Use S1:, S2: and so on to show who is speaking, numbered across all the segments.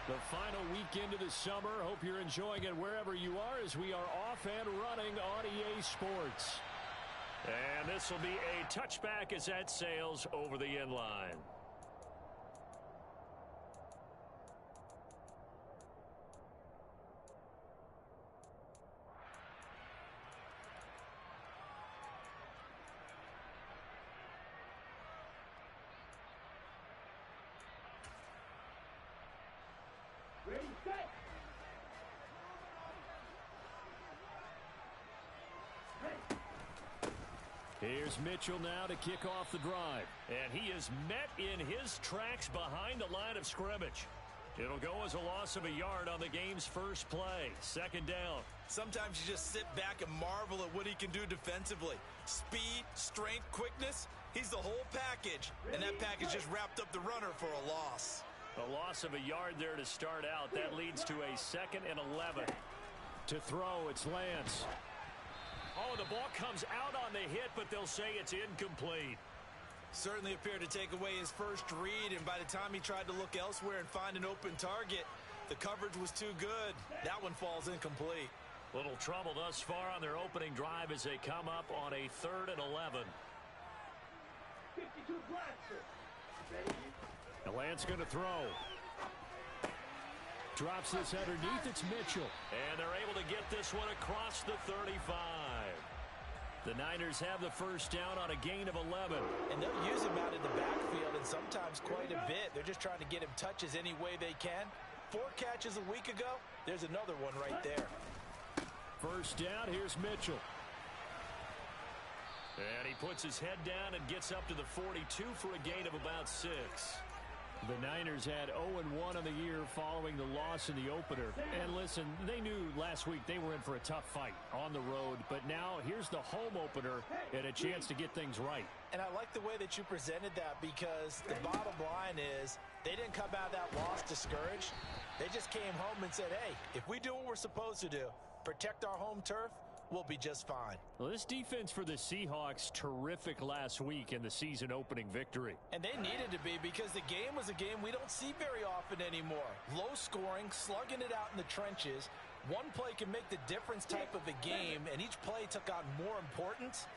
S1: The final weekend of the summer. Hope you're enjoying it wherever you are as we are off and running on EA Sports. And this will be a touchback as that sails over the end line.
S2: Ready, set.
S1: Here's Mitchell now to kick off the drive. And he is met in his tracks behind the line of scrimmage. It'll go as a loss of a yard on the game's first play. Second down.
S3: Sometimes you just sit back and marvel at what he can do defensively. Speed, strength, quickness. He's the whole package. And that package just wrapped up the runner for a loss.
S1: A loss of a yard there to start out. That leads to a 2nd and 11. To throw, it's Lance. Oh, the ball comes out on the hit, but they'll say it's incomplete.
S3: Certainly appeared to take away his first read, and by the time he tried to look elsewhere and find an open target, the coverage was too good. That one falls incomplete.
S1: Little trouble thus far on their opening drive as they come up on a 3rd and 11.
S2: 52 blaster. Ready?
S1: And Lance going to throw. Drops this underneath. It's Mitchell. And they're able to get this one across the 35. The Niners have the first down on a gain of 11.
S3: And they'll use him out in the backfield, and sometimes quite a bit. They're just trying to get him touches any way they can. 4 catches a week ago. There's another one right there.
S1: First down, here's Mitchell. And he puts his head down and gets up to the 42 for a gain of about 6. The Niners had 0-1 on the year following the loss in the opener. And listen, they knew last week they were in for a tough fight on the road. But now here's the home opener and a chance to get things right.
S3: And I like the way that you presented that, because the bottom line is they didn't come out of that loss discouraged. They just came home and said, hey, if we do what we're supposed to do, protect our home turf, we'll be just fine.
S1: Well, this defense for the Seahawks, terrific last week in the season opening victory.
S3: And they needed to be, because the game was a game we don't see very often anymore. Low scoring, slugging it out in the trenches. One play can make the difference type of a game, and each play took on more importance,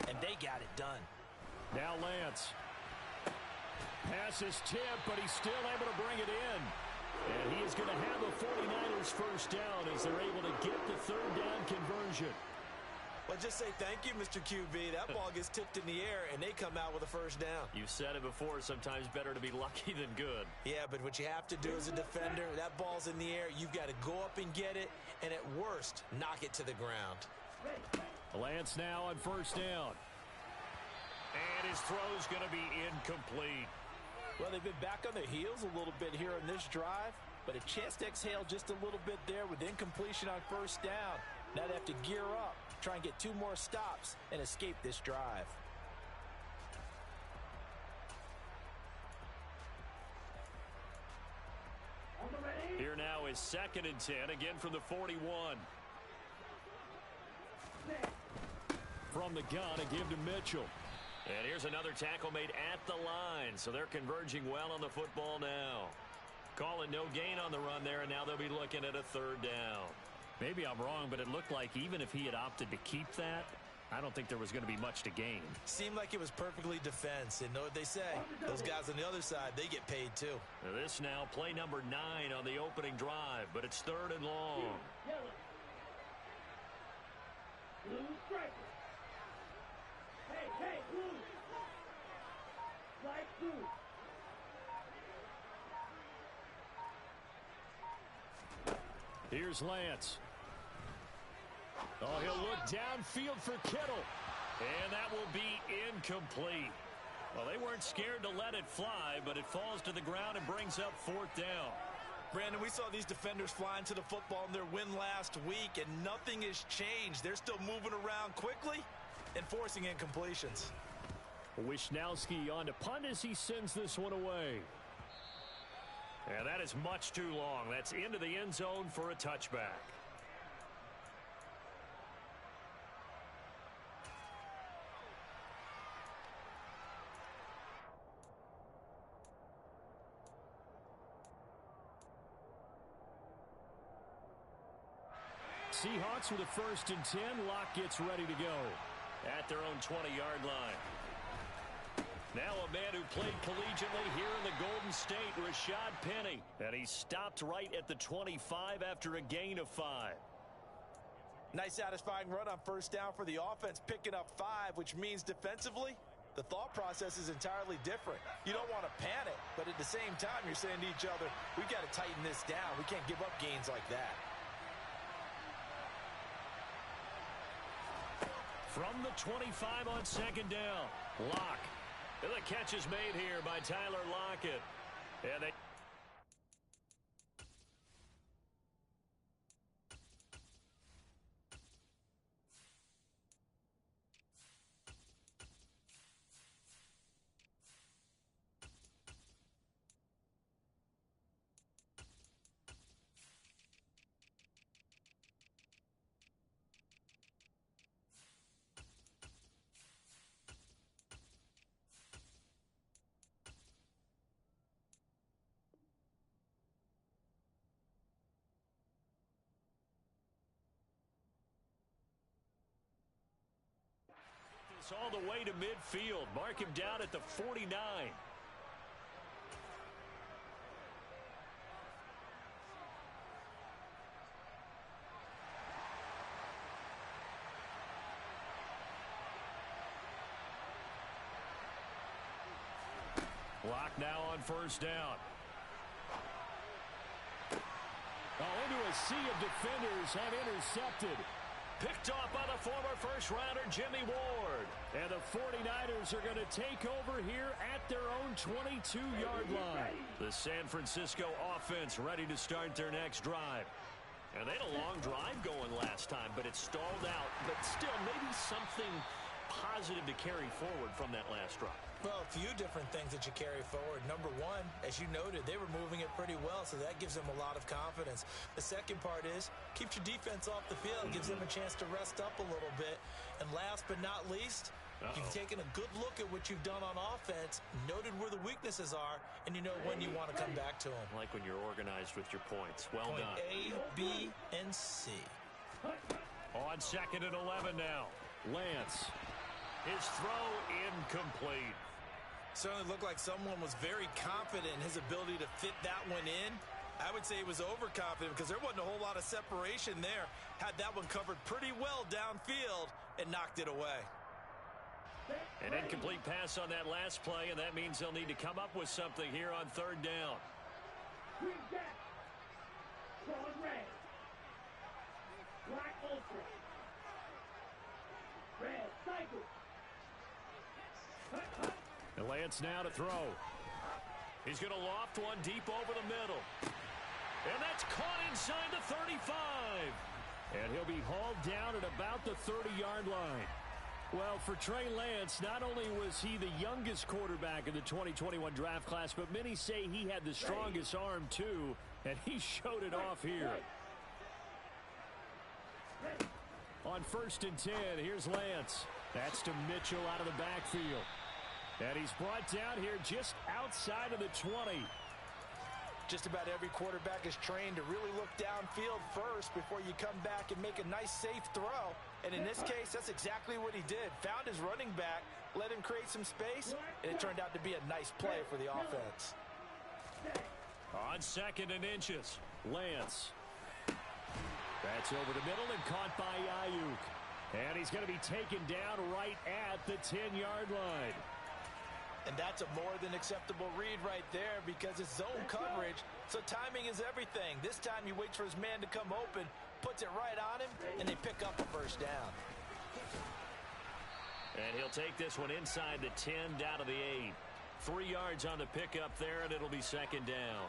S3: and they got it done.
S1: Now Lance. Pass is tipped, but he's still able to bring it in. And he is going to have the 49ers first down as they're able to get the 3rd down conversion.
S3: Well, just say thank you, Mr. QB. That ball gets tipped in the air, and they come out with a first down.
S1: You've said it before, sometimes better to be lucky than good.
S3: Yeah, but what you have to do as a defender, that ball's in the air, you've got to go up and get it, and at worst, knock it to the ground.
S1: Lance now on first down. And his throw's going to be incomplete.
S3: Well, they've been back on their heels a little bit here on this drive, but a chance to exhale just a little bit there with incompletion on first down. Now they have to gear up, try and get 2 more stops, and escape this drive.
S1: Here now is 2nd and 10, again from the 41. From the gun, a give to Mitchell. And here's another tackle made at the line, so they're converging well on the football now. Calling no gain on the run there, and now they'll be looking at a 3rd down. Maybe I'm wrong, but it looked like even if he had opted to keep that, I don't think there was going to be much to gain.
S3: Seemed like it was perfectly defense, and know what they say. Those guys on the other side, they get paid too.
S1: Now this now, play number 9 on the opening drive, but it's 3rd and long.
S2: Blue striker. Hey, blue. Light blue.
S1: Here's Lance. Oh, he'll look downfield for Kittle. And that will be incomplete. Well, they weren't scared to let it fly, but it falls to the ground and brings up 4th down.
S3: Brandon, we saw these defenders flying to the football in their win last week, and nothing has changed. They're still moving around quickly and forcing incompletions.
S1: Wisnowski on to punt as he sends this one away. And that is much too long. That's into the end zone for a touchback. Seahawks with a 1st and 10. Locke gets ready to go at their own 20-yard line. Now a man who played collegiately here in the Golden State, Rashad Penny. And he stopped right at the 25 after a gain of 5.
S3: Nice satisfying run on 1st down for the offense, picking up 5, which means defensively, the thought process is entirely different. You don't want to panic, but at the same time, you're saying to each other, we've got to tighten this down. We can't give up gains like that.
S1: From the 25 on 2nd down, Locke. And the catch is made here by Tyler Lockett. And they... all the way to midfield. Mark him down at the 49. Locke now on 1st down. Into a sea of defenders have intercepted. Picked off by the former first-rounder Jimmy Ward. And the 49ers are going to take over here at their own 22-yard line. The San Francisco offense ready to start their next drive. And they had a long drive going last time, but it stalled out. But still, maybe something positive to carry forward from that last drive.
S3: Well, a few different things that you carry forward. Number one, as you noted, they were moving it pretty well, so that gives them a lot of confidence. The second part is, keeps your defense off the field, gives them a chance to rest up a little bit. And last but not least, you've taken a good look at what you've done on offense, noted where the weaknesses are, and you know when you want to come back to them.
S1: I like when you're organized with your points. Well done.
S3: A, B, and C.
S1: On 2nd and 11 now. Lance. His throw incomplete.
S3: Certainly looked like someone was very confident in his ability to fit that one in. I would say he was overconfident because there wasn't a whole lot of separation there. Had that one covered pretty well downfield and knocked it away.
S1: An incomplete pass on that last play, and that means they'll need to come up with something here on 3rd down.
S2: Green Jack. Sean Red. Black Ultra. Red Cycle.
S1: And Lance now to throw. He's going to loft one deep over the middle. And that's caught inside the 35. And he'll be hauled down at about the 30-yard line. Well, for Trey Lance, not only was he the youngest quarterback in the 2021 draft class, but many say he had the strongest arm, too, and he showed it off here. On 1st and 10, here's Lance. That's to Mitchell out of the backfield. And he's brought down here just outside of the 20.
S3: Just about every quarterback is trained to really look downfield first before you come back and make a nice, safe throw. And in this case, that's exactly what he did. Found his running back, let him create some space, and it turned out to be a nice play for the offense.
S1: On 2nd and inches, Lance. That's over the middle and caught by Ayuk. And he's going to be taken down right at the 10-yard line.
S3: And that's a more than acceptable read right there because it's zone coverage, so timing is everything. This time he waits for his man to come open, puts it right on him, and they pick up a 1st down.
S1: And he'll take this one inside the 10 down to the 8. 3 yards on the pickup there, and it'll be 2nd down.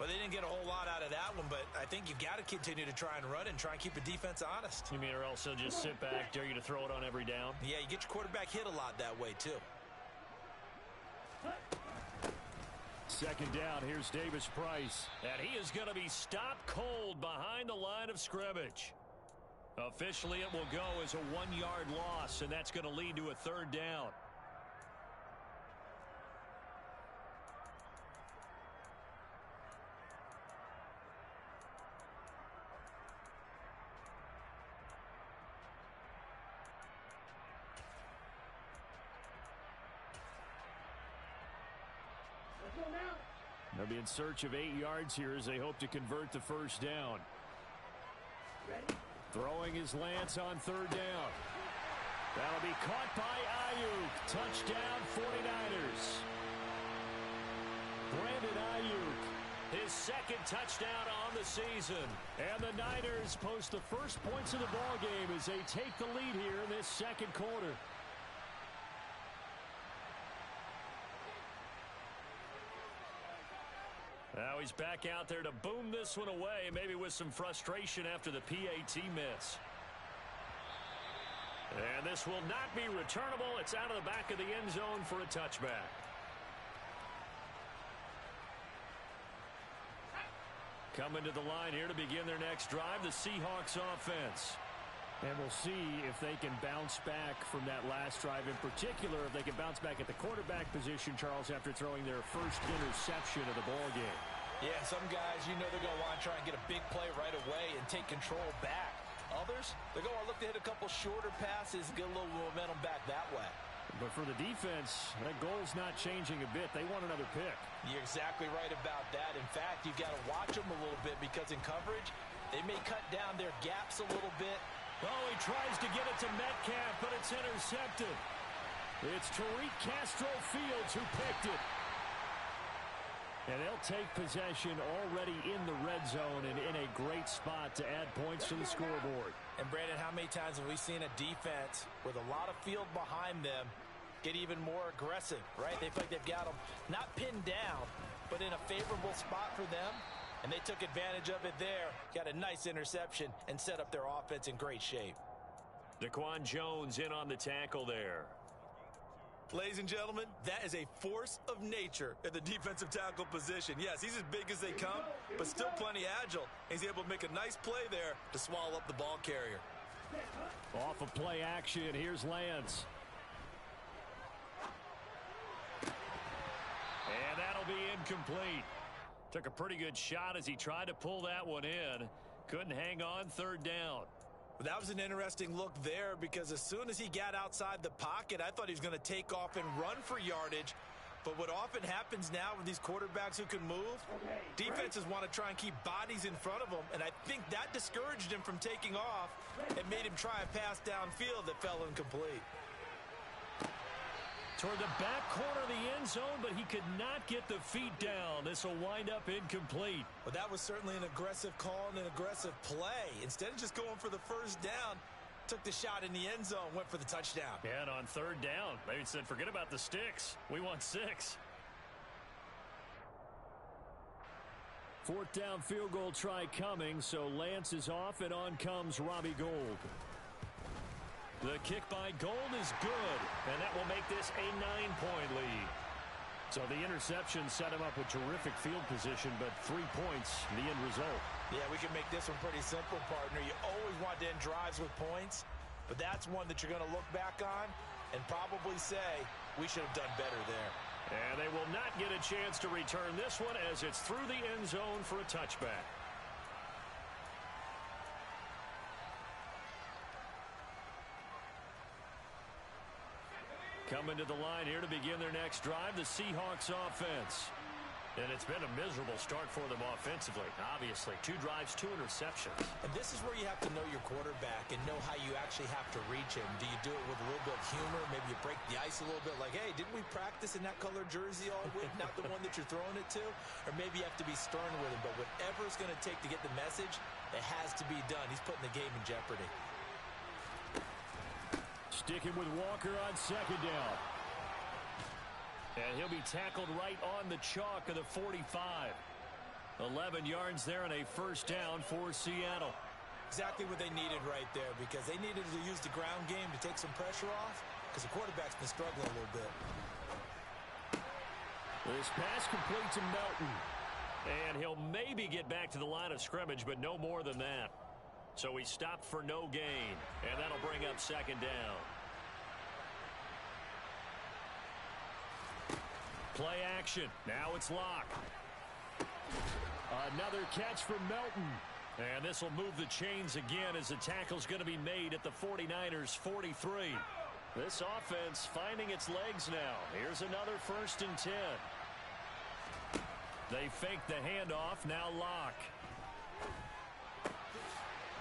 S3: Well, they didn't get a whole lot out of that one, but I think you've got to continue to try and run and try and keep the defense honest.
S1: You mean or else they'll just sit back, dare you to throw it on every down?
S3: Yeah, you get your quarterback hit a lot that way, too.
S1: 2nd down, here's Davis Price. And he is going to be stopped cold behind the line of scrimmage. Officially, it will go as a 1-yard loss, and that's going to lead to a 3rd down.
S2: Go now.
S1: They'll be in search of 8 yards here as they hope to convert the first down.
S2: Ready?
S1: Throwing his Lance on third down. That'll be caught by Ayuk. Touchdown 49ers. Brandon Ayuk, his second touchdown on the season. And the Niners post the first points of the ball game as they take the lead here in this second quarter. Now he's back out there to boom this one away, maybe with some frustration after the PAT miss. And this will not be returnable. It's out of the back of the end zone for a touchback. Coming to the line here to begin their next drive, the Seahawks offense. And we'll see if they can bounce back from that last drive. In particular, if they can bounce back at the quarterback position, Charles, after throwing their first interception of the ball game.
S3: Yeah, some guys, you know they're going to want to try and get a big play right away and take control back. Others, they're going to look to hit a couple shorter passes, get a little momentum back that way.
S1: But for the defense, that goal's not changing a bit. They want another pick.
S3: You're exactly right about that. In fact, you've got to watch them a little bit because in coverage, they may cut down their gaps a little bit.
S1: Oh, he tries to get it to Metcalf, but it's intercepted. It's Tariq Castro-Fields who picked it. And they'll take possession already in the red zone and in a great spot to add points to the scoreboard.
S3: And, Brandon, how many times have we seen a defense with a lot of field behind them get even more aggressive, right? They feel like they've got them not pinned down, but in a favorable spot for them. And they took advantage of it there, got a nice interception, and set up their offense in great shape.
S1: Daquan Jones in on the tackle there.
S3: Ladies and gentlemen, that is a force of nature at the defensive tackle position. Yes, he's as big as they come, but still plenty agile. He's able to make a nice play there to swallow up the ball carrier.
S1: Off of play action, here's Lance. And that'll be incomplete. Took a pretty good shot as he tried to pull that one in. Couldn't hang on third down.
S3: That was an interesting look there because as soon as he got outside the pocket, I thought he was going to take off and run for yardage. But what often happens now with these quarterbacks who can move, defenses want to try and keep bodies in front of them, and I think that discouraged him from taking off and made him try a pass downfield that fell incomplete.
S1: Toward the back corner of the end zone, but he could not get the feet down. This will wind up incomplete.
S3: Well, that was certainly an aggressive call and an aggressive play. Instead of just going for the first down, took the shot in the end zone, went for the touchdown.
S1: Yeah, and on third down, they said, forget about the sticks. We want 6. Fourth down field goal try coming, so Lance is off, and on comes Robbie Gould. The kick by Gould is good, and that will make this a 9-point lead. So the interception set him up with terrific field position, but 3 points, the end result.
S3: Yeah, we can make this one pretty simple, partner. You always want to end drives with points, but that's one that you're going to look back on and probably say, we should have done better there.
S1: And they will not get a chance to return this one as it's through the end zone for a touchback. Coming to the line here to begin their next drive, the Seahawks offense. And it's been a miserable start for them offensively, obviously. 2 drives, 2 interceptions.
S3: And this is where you have to know your quarterback and know how you actually have to reach him. Do you do it with a little bit of humor? Maybe you break the ice a little bit like, hey, didn't we practice in that color jersey all week? Not the one that you're throwing it to? Or maybe you have to be stern with him. But whatever it's going to take to get the message, it has to be done. He's putting the game in jeopardy.
S1: Sticking with Walker on second down. And he'll be tackled right on the chalk of the 45. 11 yards there and a first down for Seattle.
S3: Exactly what they needed right there because they needed to use the ground game to take some pressure off because the quarterback's been struggling a little bit.
S1: This pass complete to Melton. And he'll maybe get back to the line of scrimmage, but no more than that. So he stopped for no gain, and that'll bring up second down. Play action. Now it's Locke. Another catch from Melton. And this will move the chains again as the tackle's going to be made at the 49ers 43. This offense finding its legs now. Here's another 1st and 10. They fake the handoff, now Lock.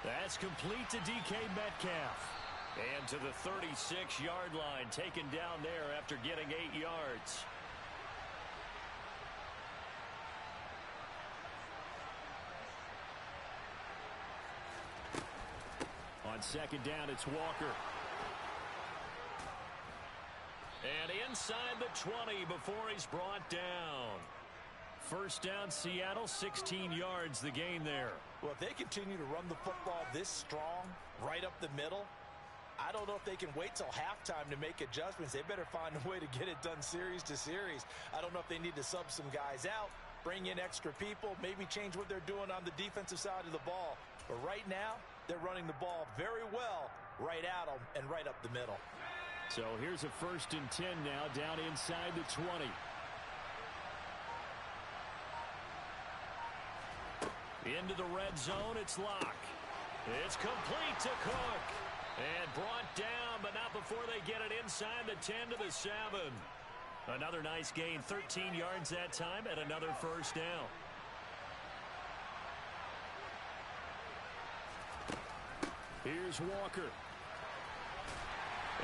S1: That's complete to DK Metcalf. And to the 36-yard line, taken down there after getting 8 yards. On second down, it's Walker. And inside the 20 before he's brought down. First down, Seattle, 16 yards, the gain there.
S3: Well, if they continue to run the football this strong, right up the middle, I don't know if they can wait till halftime to make adjustments. They better find a way to get it done series to series. I don't know if they need to sub some guys out, bring in extra people, maybe change what they're doing on the defensive side of the ball. But right now, they're running the ball very well right at them and right up the middle.
S1: So here's a 1st and 10 now, down inside the 20. Into the red zone, it's Lock. It's complete to Cook. And brought down, but not before they get it inside the 10 to the 7. Another nice gain, 13 yards that time, and another first down. Here's Walker.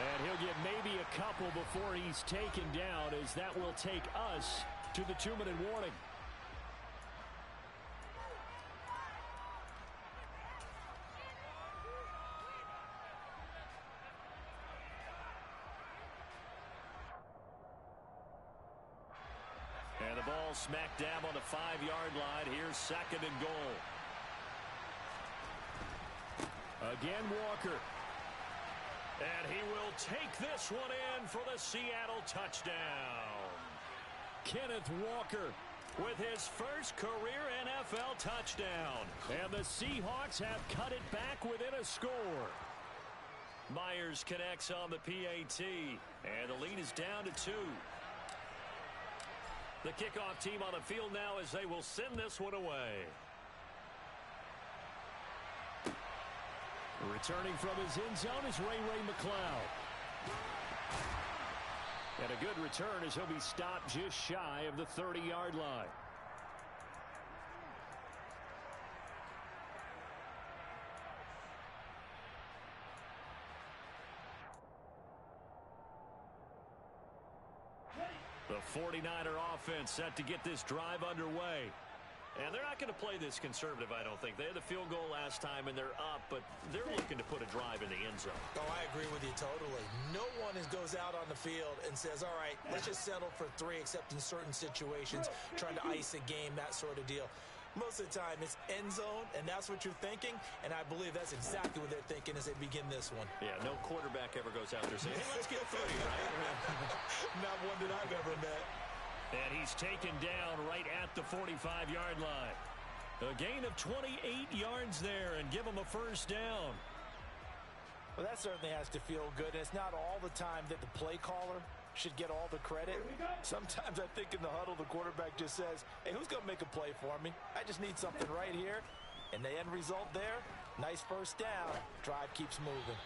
S1: And he'll get maybe a couple before he's taken down, as that will take us to the 2-minute warning. And the ball smack dab on the 5-yard line. Here's 2nd and goal. Again, Walker. And he will take this one in for the Seattle touchdown. Kenneth Walker with his first career NFL touchdown. And the Seahawks have cut it back within a score. Myers connects on the PAT. And the lead is down to 2. The kickoff team on the field now as they will send this one away. Returning from his end zone is Ray McCloud. And a good return as he'll be stopped just shy of the 30-yard line. The 49er offense set to get this drive underway. And they're not going to play this conservative, I don't think. They had the field goal last time, and they're up, but they're looking to put a drive in the end zone.
S3: Oh, I agree with you totally. No one goes out on the field and says, all right, let's just settle for 3, except in certain situations, trying to ice a game, that sort of deal. Most of the time, it's end zone, and that's what you're thinking, and I believe that's exactly what they're thinking as they begin this one.
S1: Yeah, no quarterback ever goes out there saying, hey, let's get 3, right?
S3: Not one that I've ever met.
S1: And he's taken down right at the 45-yard line. A gain of 28 yards there, and give him a first down.
S3: Well, that certainly has to feel good. And it's not all the time that the play caller should get all the credit. Sometimes I think in the huddle, the quarterback just says, hey, who's going to make a play for me? I just need something right here. And the end result there, nice first down. Drive keeps moving.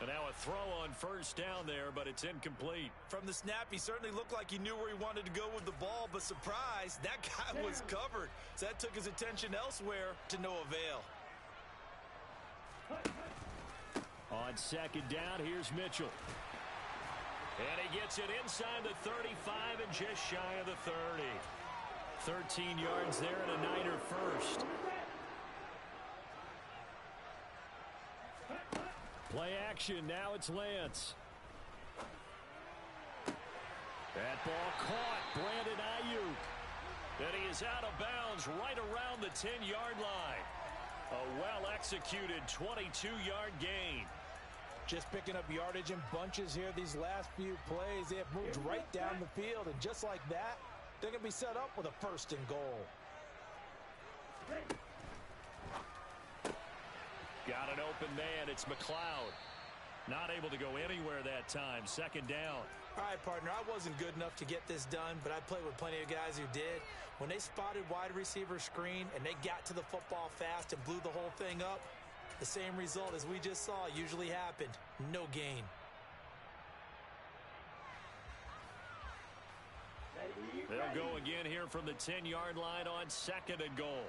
S1: And now a throw on first down there, but it's incomplete.
S3: From the snap, he certainly looked like he knew where he wanted to go with the ball, but surprise, that guy was covered. So that took his attention elsewhere to no avail.
S1: On second down, here's Mitchell. And he gets it inside the 35 and just shy of the 30. 13 yards there and a Niner first. Play action, now it's Lance. That ball caught, Brandon Ayuk. And he is out of bounds right around the 10-yard line. A well-executed 22-yard gain.
S3: Just picking up yardage in bunches here these last few plays. They have moved right down the field, and just like that, they're going to be set up with a 1st and goal.
S1: Got an open man. It's McCloud. Not able to go anywhere that time. Second down.
S3: All right, partner, I wasn't good enough to get this done, but I played with plenty of guys who did. When they spotted wide receiver screen and they got to the football fast and blew the whole thing up, the same result as we just saw usually happened. No gain.
S1: They'll go again here from the 10-yard line on 2nd and goal.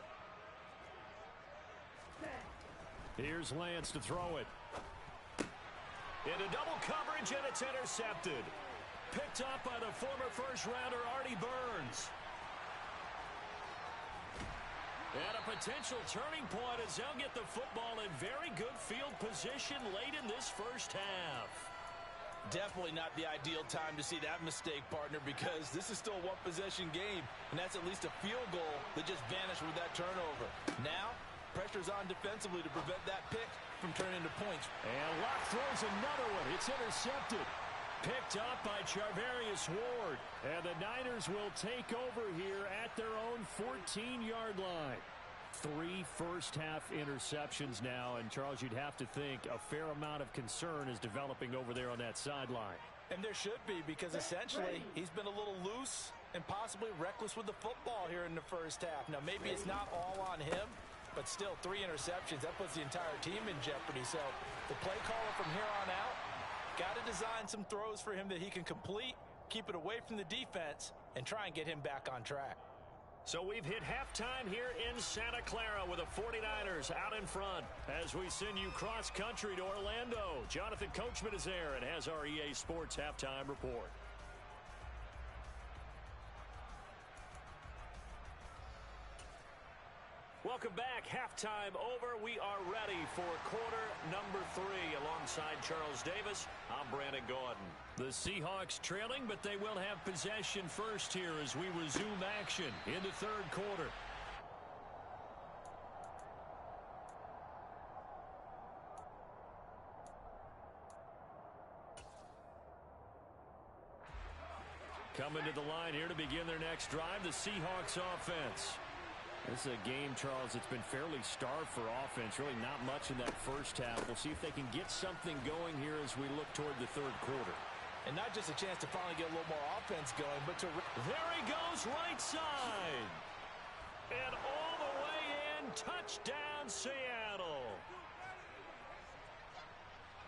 S1: Here's Lance to throw it. Into double coverage, and it's intercepted. Picked up by the former first-rounder Artie Burns. And a potential turning point as they'll get the football in very good field position late in this first half.
S3: Definitely not the ideal time to see that mistake, partner, because this is still a one-possession game, and that's at least a field goal that just vanished with that turnover. Now, pressure's on defensively to prevent that pick from turning into points.
S1: And Locke throws another one. It's intercepted. Picked up by Charvarius Ward. And the Niners will take over here at their own 14-yard line. 3 first-half interceptions now. And, Charles, you'd have to think a fair amount of concern is developing over there on that sideline.
S3: And there should be, because essentially he's been a little loose and possibly reckless with the football here in the first half. Now, maybe it's not all on him, but still 3 interceptions. That puts the entire team in jeopardy. So the play caller from here on out got to design some throws for him that he can complete, keep it away from the defense, and try and get him back on track.
S1: So we've hit halftime here in Santa Clara with the 49ers out in front as we send you cross-country to Orlando. Jonathan Coachman is there and has our EA Sports Halftime Report. Welcome back. Halftime over. We are ready for quarter number 3. Alongside Charles Davis, I'm Brandon Gaudin. The Seahawks trailing, but they will have possession first here as we resume action in the third quarter. Coming to the line here to begin their next drive, the Seahawks offense. This is a game, Charles, it's been fairly starved for offense. Really not much in that first half. We'll see if they can get something going here as we look toward the third quarter.
S3: And not just a chance to finally get a little more offense going, but to...
S1: There he goes, right side. And all the way in, touchdown, Seattle.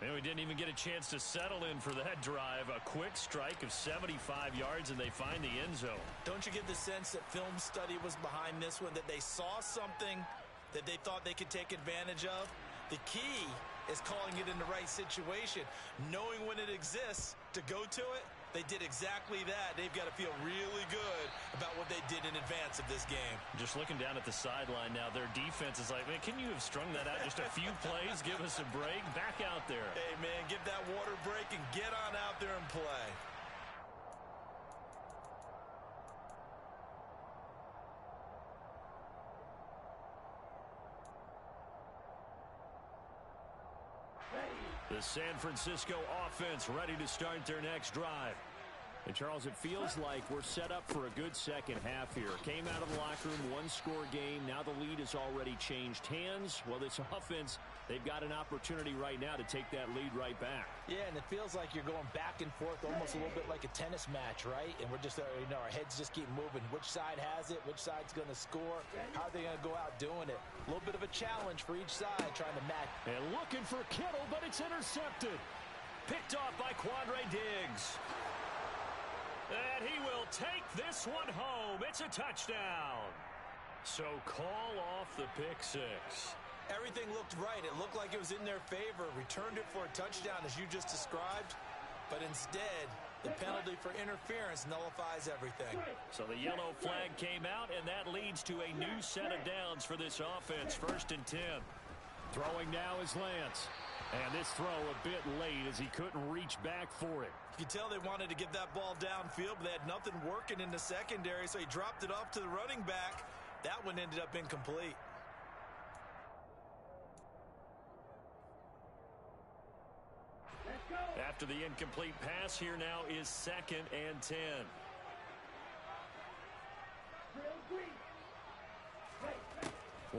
S1: And we didn't even get a chance to settle in for that drive. A quick strike of 75 yards, and they find the end zone.
S3: Don't you get the sense that film study was behind this one, that they saw something that they thought they could take advantage of? The key is calling it in the right situation, knowing when it exists to go to it. They did exactly that. They've got to feel really good about what they did in advance of this game.
S1: Just looking down at the sideline now, their defense is like, man, can you have strung that out just a few plays? Give us a break. Back out there.
S3: Hey, man, give that water break and get on out there and play.
S1: The San Francisco offense ready to start their next drive. And, Charles, it feels like we're set up for a good second half here. Came out of the locker room, one-score game. Now the lead has already changed hands. Well, this offense, they've got an opportunity right now to take that lead right back.
S3: Yeah, and it feels like you're going back and forth almost a little bit like a tennis match, right? And we're just, our heads just keep moving. Which side has it? Which side's going to score? How are they going to go out doing it? A little bit of a challenge for each side trying to match.
S1: And looking for Kittle, but it's intercepted. Picked off by Quandre Diggs. And he will take this one home. It's a touchdown. So call off the pick six.
S3: Everything looked right. It looked like it was in their favor. Returned it for a touchdown, as you just described. But instead, the penalty for interference nullifies everything.
S1: So the yellow flag came out, and that leads to a new set of downs for this offense. 1st and 10. Throwing now is Lance. And this throw a bit late as he couldn't reach back for it.
S3: You can tell they wanted to get that ball downfield, but they had nothing working in the secondary, so he dropped it off to the running back. That one ended up incomplete.
S1: After the incomplete pass, here now is 2nd and 10.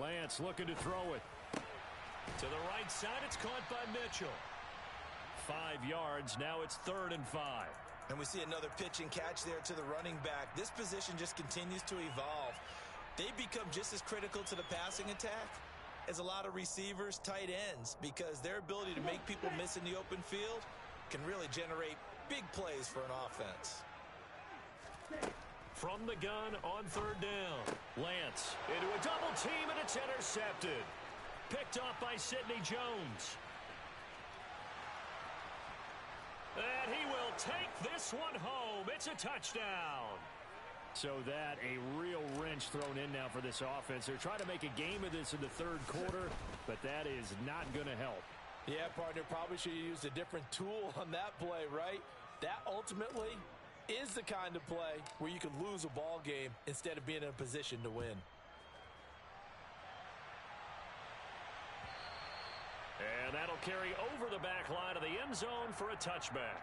S1: Lance looking to throw it. To the right side, it's caught by Mitchell. 5 yards, now it's 3rd and 5.
S3: And we see another pitch and catch there to the running back. This position just continues to evolve. They become just as critical to the passing attack as a lot of receivers, tight ends, because their ability to make people miss in the open field can really generate big plays for an offense.
S1: From the gun on third down. Lance into a double team, and it's intercepted. Picked off by Sidney Jones. And he will take this one home. It's a touchdown. So that a real wrench thrown in now for this offense. They're trying to make a game of this in the third quarter, but that is not going to help.
S3: Yeah, partner, probably should have used a different tool on that play, right? That ultimately is the kind of play where you can lose a ball game instead of being in a position to win.
S1: And that'll carry over the back line of the end zone for a touchback.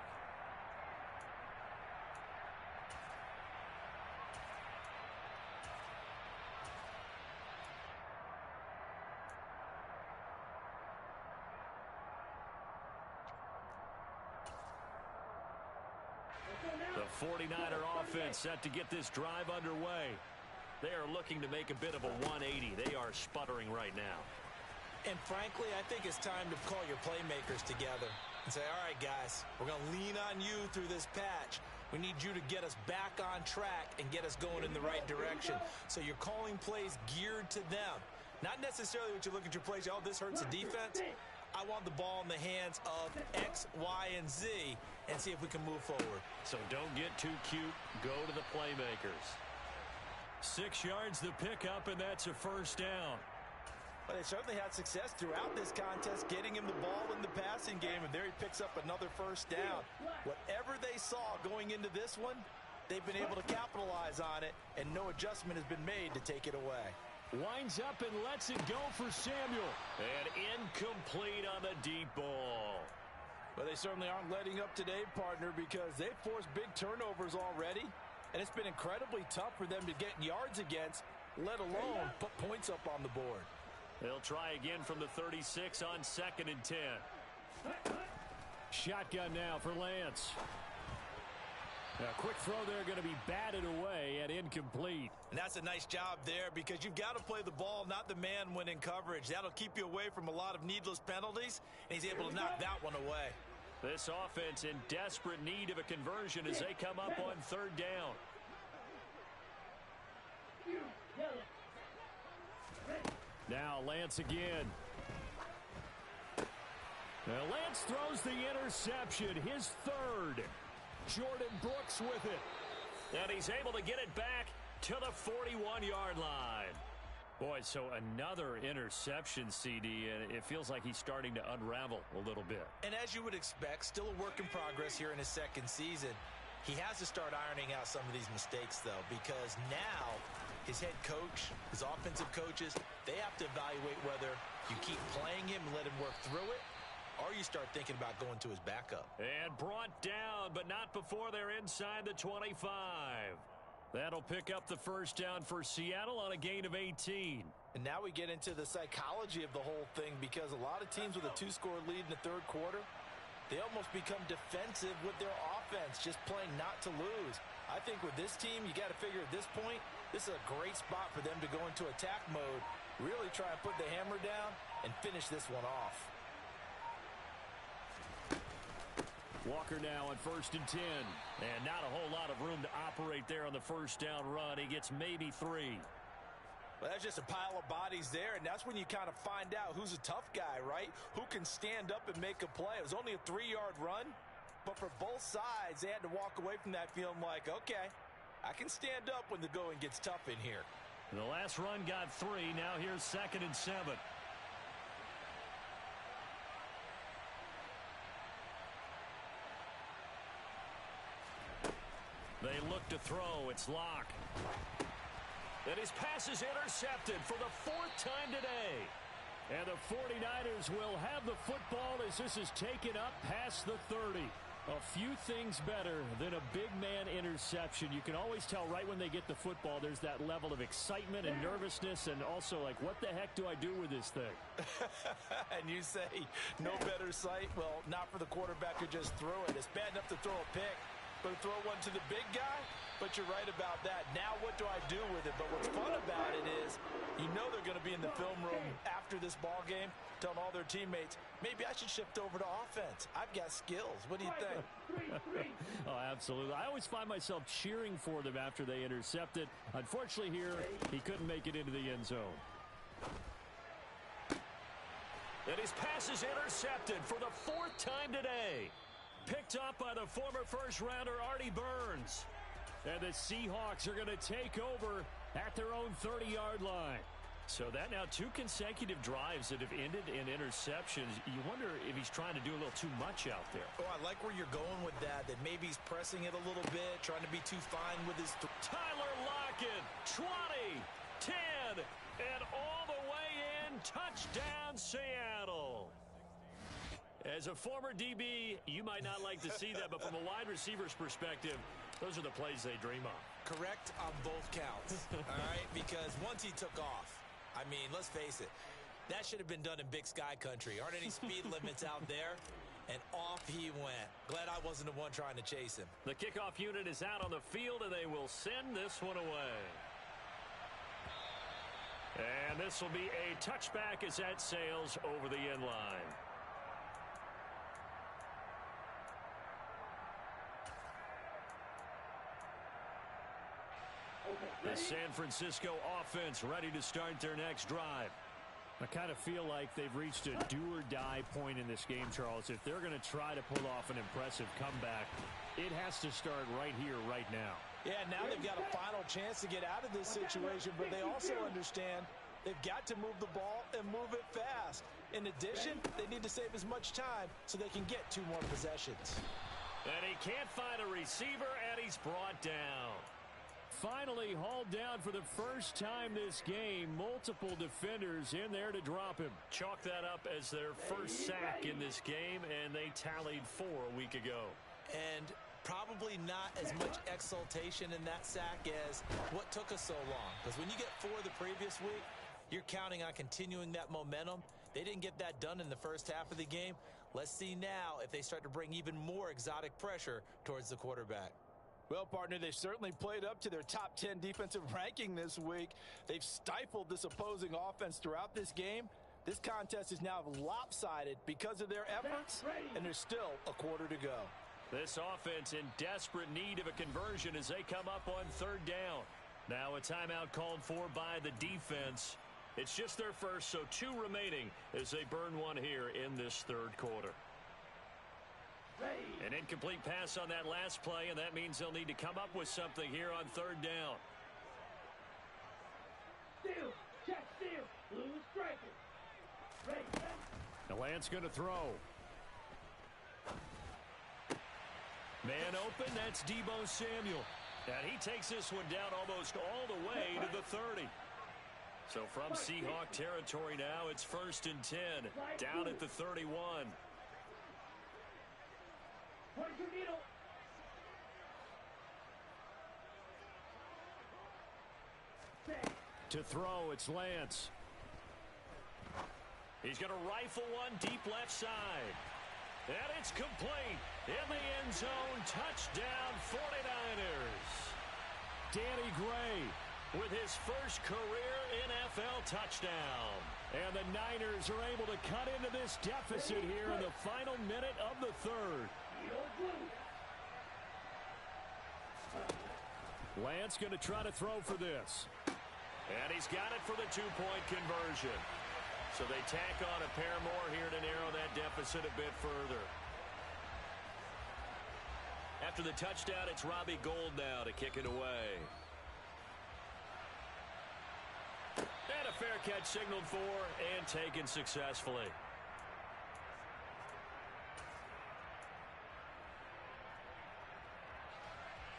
S1: The 49er offense set to get this drive underway. They are looking to make a bit of a 180. They are sputtering right now.
S3: And frankly, I think it's time to call your playmakers together and say, all right, guys, we're going to lean on you through this patch. We need you to get us back on track and get us going in the right direction. So you're calling plays geared to them. Not necessarily what you look at your plays, oh, this hurts the defense. I want the ball in the hands of X, Y, and Z and see if we can move forward.
S1: So don't get too cute. Go to the playmakers. 6 yards the pickup, and that's a first down.
S3: But they certainly had success throughout this contest, getting him the ball in the passing game, and there he picks up another first down. Whatever they saw going into this one, they've been able to capitalize on it, and no adjustment has been made to take it away.
S1: Winds up and lets it go for Samuel. And incomplete on the deep ball.
S3: But they certainly aren't letting up today, partner, because they've forced big turnovers already, and it's been incredibly tough for them to get yards against, let alone put points up on the board.
S1: They'll try again from the 36 on 2nd and 10. Shotgun now for Lance. A quick throw there going to be batted away and incomplete.
S3: And that's a nice job there because you've got to play the ball, not the man when in coverage. That'll keep you away from a lot of needless penalties, and he's able to knock that one away.
S1: This offense in desperate need of a conversion as they come up on third down. Now Lance again. Now Lance throws the interception, his third. Jordan Brooks with it. And he's able to get it back to the 41-yard line. Boy, so another interception, CD, and it feels like he's starting to unravel a little bit.
S3: And as you would expect, still a work in progress here in his second season. He has to start ironing out some of these mistakes, though, because now his head coach, his offensive coaches, they have to evaluate whether you keep playing him and let him work through it, or you start thinking about going to his backup.
S1: And brought down, but not before they're inside the 25. That'll pick up the first down for Seattle on a gain of 18.
S3: And now we get into the psychology of the whole thing because a lot of teams with a 2-score lead in the third quarter, they almost become defensive with their offense, just playing not to lose. I think with this team, you got to figure at this point, this is a great spot for them to go into attack mode, really try and put the hammer down and finish this one off.
S1: Walker now on 1st and 10. And not a whole lot of room to operate there on the first down run. He gets maybe 3.
S3: Well, that's just a pile of bodies there, and that's when you kind of find out who's a tough guy, right? Who can stand up and make a play. It was only a 3-yard run, but for both sides, they had to walk away from that feeling like, okay, I can stand up when the going gets tough in here.
S1: And the last run got 3. Now here's 2nd and 7. They look to throw. It's Locke. And his pass is intercepted for the 4th time today. And the 49ers will have the football as this is taken up past the 30. A few things better than a big man interception. You can always tell right when they get the football, there's that level of excitement and nervousness and also like, what the heck do I do with this thing?
S3: And you say, no better sight? Well, not for the quarterback who just threw it. It's bad enough to throw a pick, but to throw one to the big guy? But you're right about that. Now what do I do with it? But what's fun about it is you know they're going to be in the film room after this ball game telling all their teammates, maybe I should shift over to offense. I've got skills. What do you think?
S1: Oh, absolutely. I always find myself cheering for them after they intercept it. Unfortunately here, he couldn't make it into the end zone. And his pass is intercepted for the 4th time today. Picked up by the former first-rounder Artie Burns. And the Seahawks are going to take over at their own 30-yard line. So that now 2 consecutive drives that have ended in interceptions. You wonder if he's trying to do a little too much out there.
S3: Oh, I like where you're going with that maybe he's pressing it a little bit, trying to be too fine with his...
S1: Tyler Lockett, 20, 10, and all the way in. Touchdown, Seattle. As a former DB, you might not like to see that, but from a wide receiver's perspective, those are the plays they dream of.
S3: Correct on both counts, all right? Because once he took off, I mean, let's face it, that should have been done in Big Sky country. Aren't any speed limits out there? And off he went. Glad I wasn't the one trying to chase him.
S1: The kickoff unit is out on the field, and they will send this one away. And this will be a touchback as that sails over the end line. The San Francisco offense ready to start their next drive. I kind of feel like they've reached a do-or-die point in this game, Charles. If they're going to try to pull off an impressive comeback, it has to start right here, right now.
S3: Yeah, now they've got a final chance to get out of this situation, but they also understand they've got to move the ball and move it fast. In addition, they need to save as much time so they can get 2 more possessions.
S1: And he can't find a receiver, and he's brought down. Finally hauled down for the first time this game. Multiple defenders in there to drop him. Chalk that up as their first sack in this game, and they tallied 4 a week ago.
S3: And probably not as much exultation in that sack as what took us so long. Because when you get 4 the previous week, you're counting on continuing that momentum. They didn't get that done in the first half of the game. Let's see now if they start to bring even more exotic pressure towards the quarterback. Well, partner, they've certainly played up to their top 10 defensive ranking this week. They've stifled this opposing offense throughout this game. This contest is now lopsided because of their efforts, and there's still a quarter to go.
S1: This offense in desperate need of a conversion as they come up on 3rd down. Now a timeout called for by the defense. It's just their first, so 2 remaining as they burn 1 here in this 3rd quarter. An incomplete pass on that last play, and that means they'll need to come up with something here on 3rd down.
S2: Steal, check, steal, blue striker. Ready, set.
S1: The Lance going to throw. Man open, that's Deebo Samuel. And he takes this one down almost all the way to the 30. So from Seahawk territory now, it's 1st and 10, down at the 31. To throw, it's Lance. He's going to rifle one deep left side. And it's complete. In the end zone, touchdown 49ers. Danny Gray with his first career NFL touchdown. And the Niners are able to cut into this deficit here in the final minute of the 3rd. Lance going to try to throw for this. And he's got it for the 2-point conversion. So they tack on a pair more here to narrow that deficit a bit further. After the touchdown, it's Robbie Gould now to kick it away. And a fair catch signaled for and taken successfully.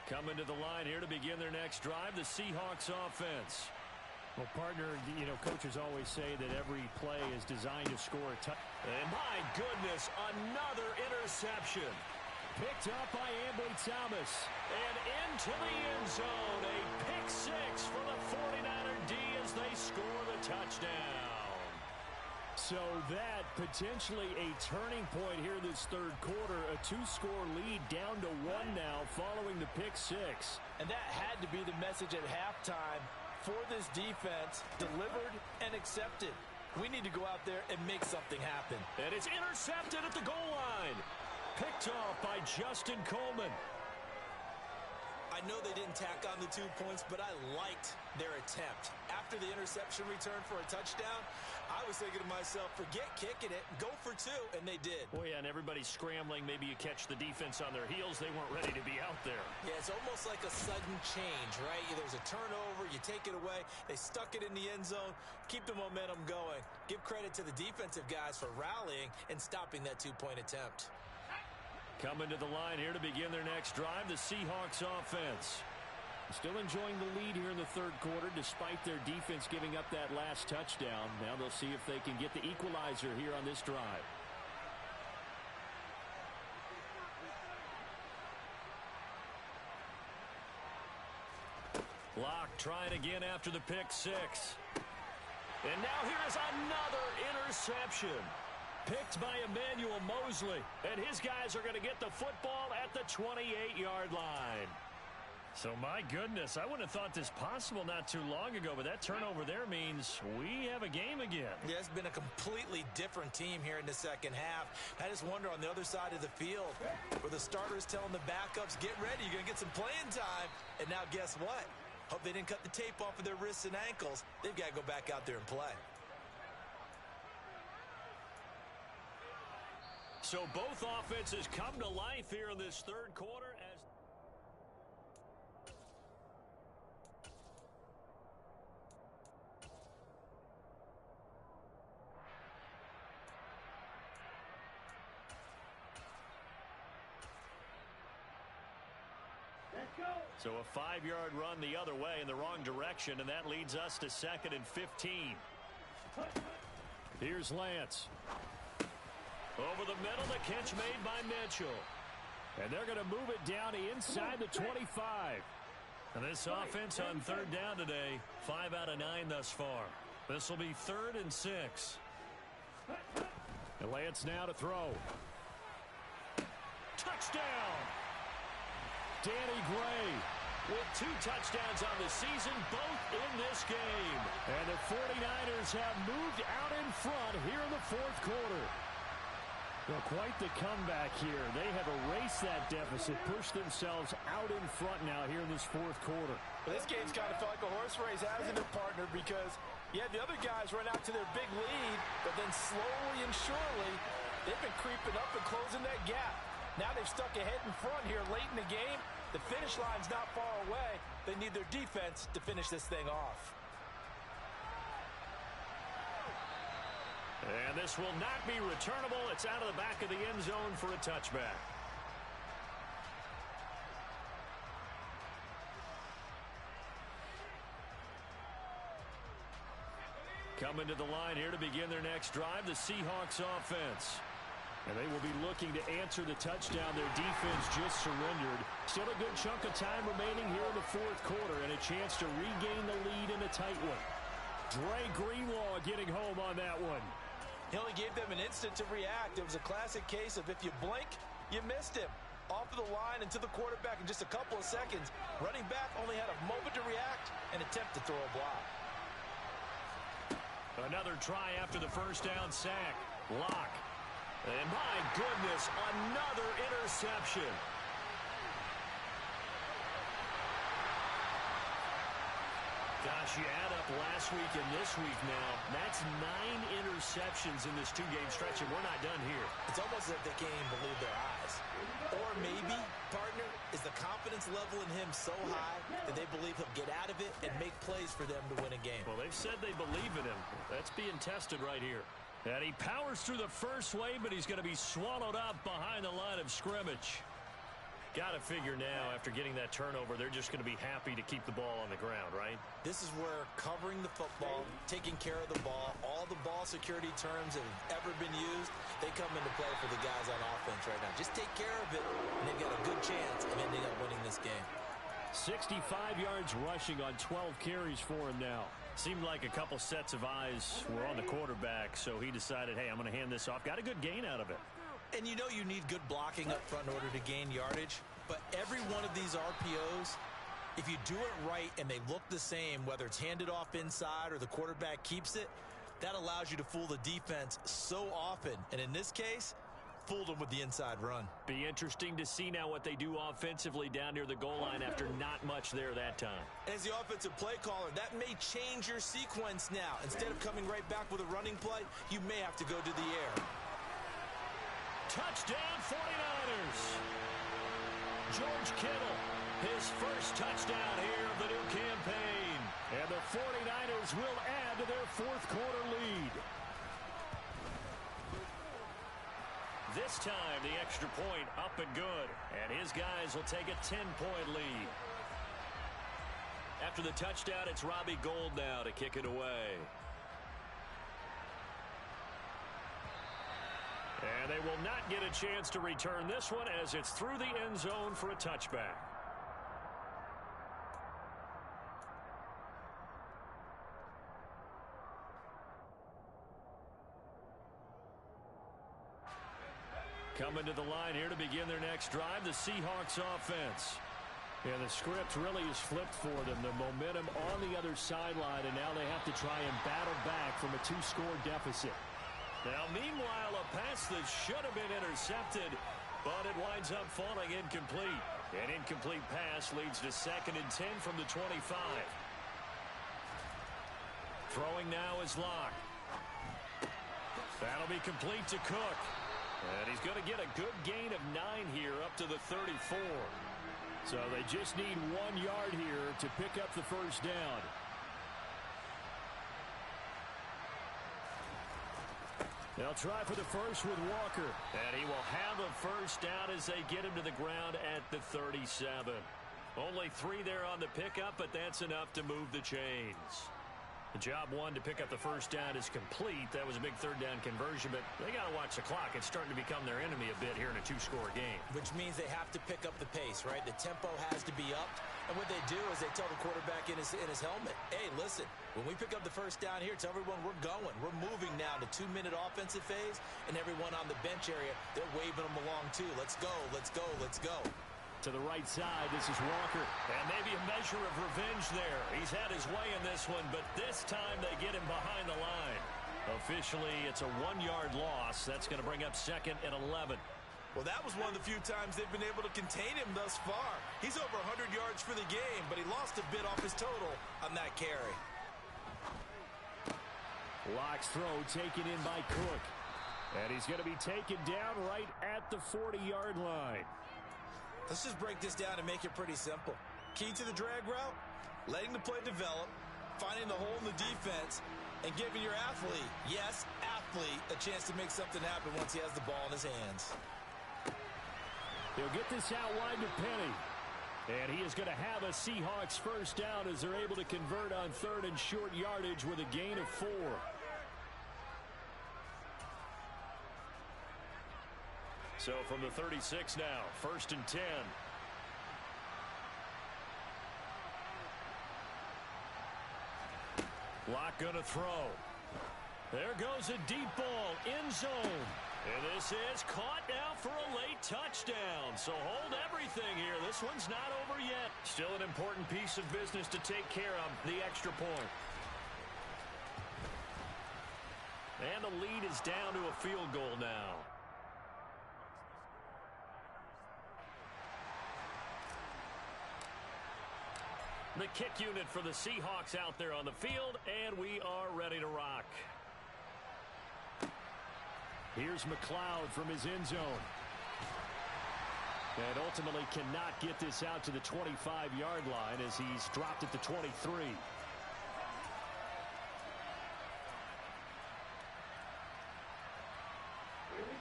S1: Coming to the line here to begin their next drive, the Seahawks offense. Well, partner, you know, coaches always say that every play is designed to score a touchdown. And my goodness, another interception. Picked up by Ambry Thomas. And into the end zone, a pick 6 for the 49er D as they score the touchdown. So that potentially a turning point here this 3rd quarter. A 2-score lead down to 1 now following the pick 6.
S3: And that had to be the message at halftime for this defense, delivered and accepted. We need to go out there and make something happen.
S1: And it's intercepted at the goal line. Picked off by Justin Coleman.
S3: I know they didn't tack on the 2 points, but I liked their attempt. After the interception return for a touchdown, I was thinking to myself, forget kicking it, go for 2, and they did.
S1: Well, yeah, and everybody's scrambling. Maybe you catch the defense on their heels. They weren't ready to be out there.
S3: Yeah, it's almost like a sudden change, right? There's a turnover, you take it away. They stuck it in the end zone. Keep the momentum going. Give credit to the defensive guys for rallying and stopping that 2-point attempt.
S1: Coming to the line here to begin their next drive, the Seahawks offense. Still enjoying the lead here in the third quarter despite their defense giving up that last touchdown. Now they'll see if they can get the equalizer here on this drive. Locke trying again after the pick six. And now here is another interception. Picked by Emmanuel Mosley. And his guys are going to get the football at the 28-yard line. So, my goodness, I wouldn't have thought this possible not too long ago, but that turnover there means we have a game again.
S3: Yeah, it's been a completely different team here in the second half. I just wonder on the other side of the field where the starters telling the backups, get ready, you're going to get some playing time. And now guess what? Hope they didn't cut the tape off of their wrists and ankles. They've got to go back out there and play.
S1: So both offenses come to life here in this third quarter as
S2: Let's go.
S1: so a 5-yard run the other way in the wrong direction, and that leads us to 2nd and 15. Here's Lance. Over the middle, the catch made by Mitchell. And they're going to move it down inside the 25. And this offense on third down today, 5 out of 9 thus far. This will be 3rd and 6. And Lance now to throw. Touchdown! Danny Gray with 2 touchdowns on the season, both in this game. And the 49ers have moved out in front here in the fourth quarter. Well, quite the comeback here. They have erased that deficit, pushed themselves out in front now here in this fourth quarter.
S3: Well, this game's kind of felt like a horse race, hasn't it, partner? Because, yeah, the other guys run out to their big lead, but then slowly and surely, they've been creeping up and closing that gap. Now they've stuck ahead in front here late in the game. The finish line's not far away. They need their defense to finish this thing off.
S1: And this will not be returnable. It's out of the back of the end zone for a touchback. Coming to the line here to begin their next drive, the Seahawks offense. And they will be looking to answer the touchdown their defense just surrendered. Still a good chunk of time remaining here in the fourth quarter and a chance to regain the lead in a tight one. Dre Greenlaw getting home on that one.
S3: He only gave them an instant to react. It was a classic case of if you blink, you missed him. Off of the line and to the quarterback in just a couple of seconds. Running back only had a moment to react and attempt to throw a block.
S1: Another try after the first down sack. Locke. And my goodness, another interception. Gosh, you add up last week and this week now. That's 9 interceptions in this 2-game stretch, and we're not done here.
S3: It's almost as if they can't even believe their eyes. Or maybe, partner, is the confidence level in him so high that they believe he'll get out of it and make plays for them to win a game.
S1: Well, they've said they believe in him. That's being tested right here. And he powers through the first wave, but he's going to be swallowed up behind the line of scrimmage. Got to figure now, after getting that turnover, they're just going to be happy to keep the ball on the ground, right?
S3: This is where covering the football, taking care of the ball, all the ball security terms that have ever been used, they come into play for the guys on offense right now. Just take care of it, and they've got a good chance of ending up winning this game.
S1: 65 yards rushing on 12 carries for him now. Seemed like a couple sets of eyes were on the quarterback, so he decided, hey, I'm going to hand this off. Got a good gain out of it.
S3: And you know you need good blocking up front in order to gain yardage, but every one of these RPOs, if you do it right and they look the same, whether it's handed off inside or the quarterback keeps it, That allows you to fool the defense so often. And in this case, fooled them with the inside run.
S1: Be interesting to see now what they do offensively down near the goal line after not much there that time.
S3: As the offensive play caller, that may change your sequence now. Instead of coming right back with a running play, you may have to go to the air.
S1: Touchdown 49ers. George Kittle, his first touchdown here of the new campaign. And the 49ers will add to their fourth quarter lead. This time, the extra point up and good. And his guys will take a 10-point lead. After the touchdown, it's Robbie Gould now to kick it away. And they will not get a chance to return this one as it's through the end zone for a touchback. Coming to the line here to begin their next drive, the Seahawks offense. Yeah, the script really is flipped for them. The momentum on the other sideline, and now they have to try and battle back from a 2-score deficit. Now, meanwhile, a pass that should have been intercepted, but it winds up falling incomplete. An incomplete pass leads to 2nd and 10 from the 25. Throwing now is Locke. That'll be complete to Cook. And he's going to get a good gain of 9 here up to the 34. So they just need 1 yard here to pick up the first down. They'll try for the first with Walker. And he will have a first down as they get him to the ground at the 37. Only 3 there on the pickup, but that's enough to move the chains. The job one to pick up the first down is complete. That was a big 3rd down conversion, but they got to watch the clock. It's starting to become their enemy a bit here in a 2-score game.
S3: Which means they have to pick up the pace, right? The tempo has to be up. And what they do is they tell the quarterback in his helmet, hey, listen, when we pick up the first down here, tell everyone we're going. We're moving now to 2-minute offensive phase, and everyone on the bench area, they're waving them along too. Let's go, let's go, let's go.
S1: To the right side, this is Walker. And maybe a measure of revenge there. He's had his way in this one, but this time they get him behind the line. Officially, it's a 1-yard loss. That's going to bring up 2nd and 11.
S3: Well, that was one of the few times they've been able to contain him thus far. He's over 100 yards for the game, but he lost a bit off his total on that carry.
S1: Locke's throw taken in by Cook. And he's going to be taken down right at the 40-yard line.
S3: Let's just break this down and make it pretty simple. Key to the drag route, letting the play develop, finding the hole in the defense, and giving your athlete, yes, athlete, a chance to make something happen once he has the ball in his hands.
S1: He'll get this out wide to Penny. And he is going to have a Seahawks first down as they're able to convert on 3rd and short yardage with a gain of 4. So from the 36 now, 1st and 10. Locke gonna throw. There goes a deep ball, end zone. And this is caught now for a late touchdown. So hold everything here. This one's not over yet. Still an important piece of business to take care of, the extra point. And the lead is down to a field goal now. The kick unit for the Seahawks out there on the field, and we are ready to rock. Here's McLeod from his end zone. And ultimately cannot get this out to the 25-yard line as he's dropped at the 23.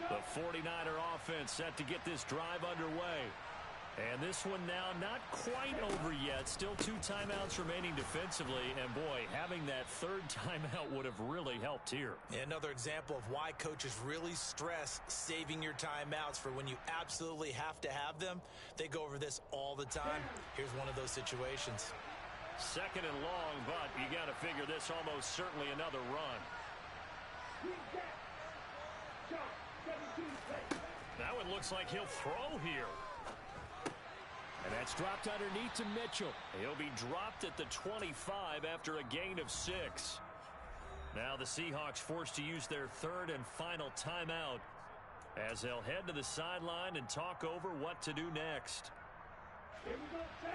S1: The 49er offense set to get this drive underway. And this one now not quite over yet. Still 2 timeouts remaining defensively. And, boy, having that 3rd timeout would have really helped here.
S3: Another example of why coaches really stress saving your timeouts for when you absolutely have to have them. They go over this all the time. Here's one of those situations.
S1: 2nd and long, but you got to figure this almost certainly another run. Now it looks like he'll throw here. And that's dropped underneath to Mitchell. He'll be dropped at the 25 after a gain of 6. Now the Seahawks forced to use their third and final timeout as they'll head to the sideline and talk over what to do next.
S2: Here we go, set.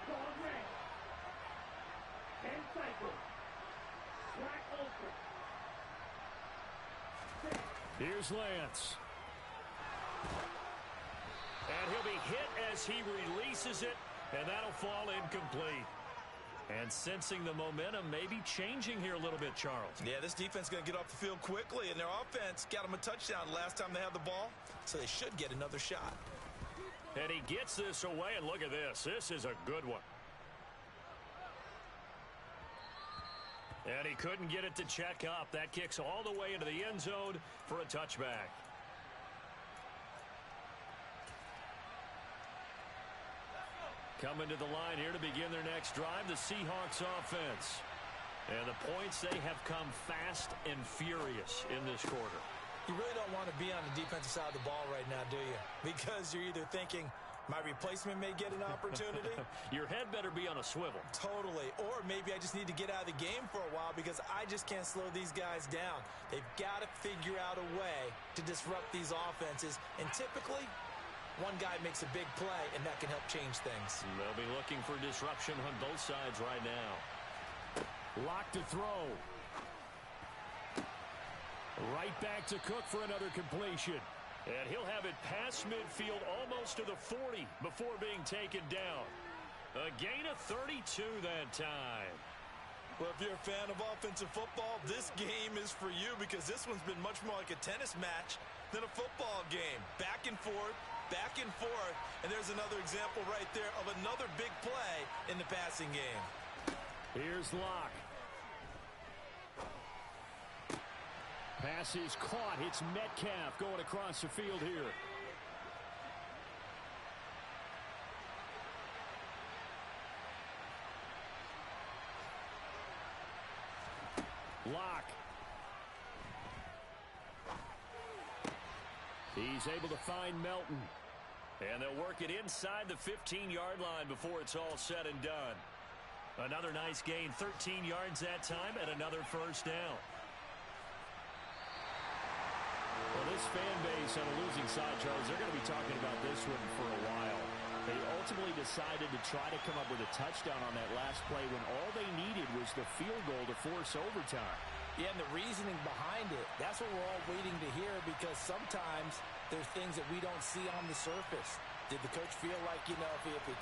S2: Long range. 10 cycles. Black ultra. Set.
S1: Here's Lance. And he'll be hit as he releases it, and that'll fall incomplete. And sensing the momentum may be changing here a little bit, Charles.
S3: Yeah, this defense is going to get off the field quickly, and their offense got them a touchdown last time they had the ball, so they should get another shot.
S1: And he gets this away, and look at this. This is a good one. And he couldn't get it to check up. That kicks all the way into the end zone for a touchback. Coming to the line here to begin their next drive, the Seahawks offense. And the points, they have come fast and furious in this quarter.
S3: You really don't want to be on the defensive side of the ball right now, do you? Because you're either thinking, my replacement may get an opportunity.
S1: Your head better be on a swivel.
S3: Totally. Or maybe I just need to get out of the game for a while because I just can't slow these guys down. They've got to figure out a way to disrupt these offenses. And typically, one guy makes a big play, and that can help change things.
S1: They'll be looking for disruption on both sides right now. Lock to throw. Right back to Cook for another completion. And he'll have it past midfield almost to the 40 before being taken down. A gain of 32 that time.
S3: Well, if you're a fan of offensive football, this game is for you because this one's been much more like a tennis match than a football game. Back and forth, and there's another example right there of another big play in the passing game.
S1: Here's Locke. Pass is caught. It's Metcalf going across the field here. Locke. He's able to find Melton. And they'll work it inside the 15-yard line before it's all said and done. Another nice gain, 13 yards that time, and another first down. Well, this fan base on a losing side, Charles, they're going to be talking about this one for a while. They ultimately decided to try to come up with a touchdown on that last play when all they needed was the field goal to force overtime.
S3: Yeah, and the reasoning behind it, that's what we're all waiting to hear because sometimes there's things that we don't see on the surface. Did the coach feel like, if he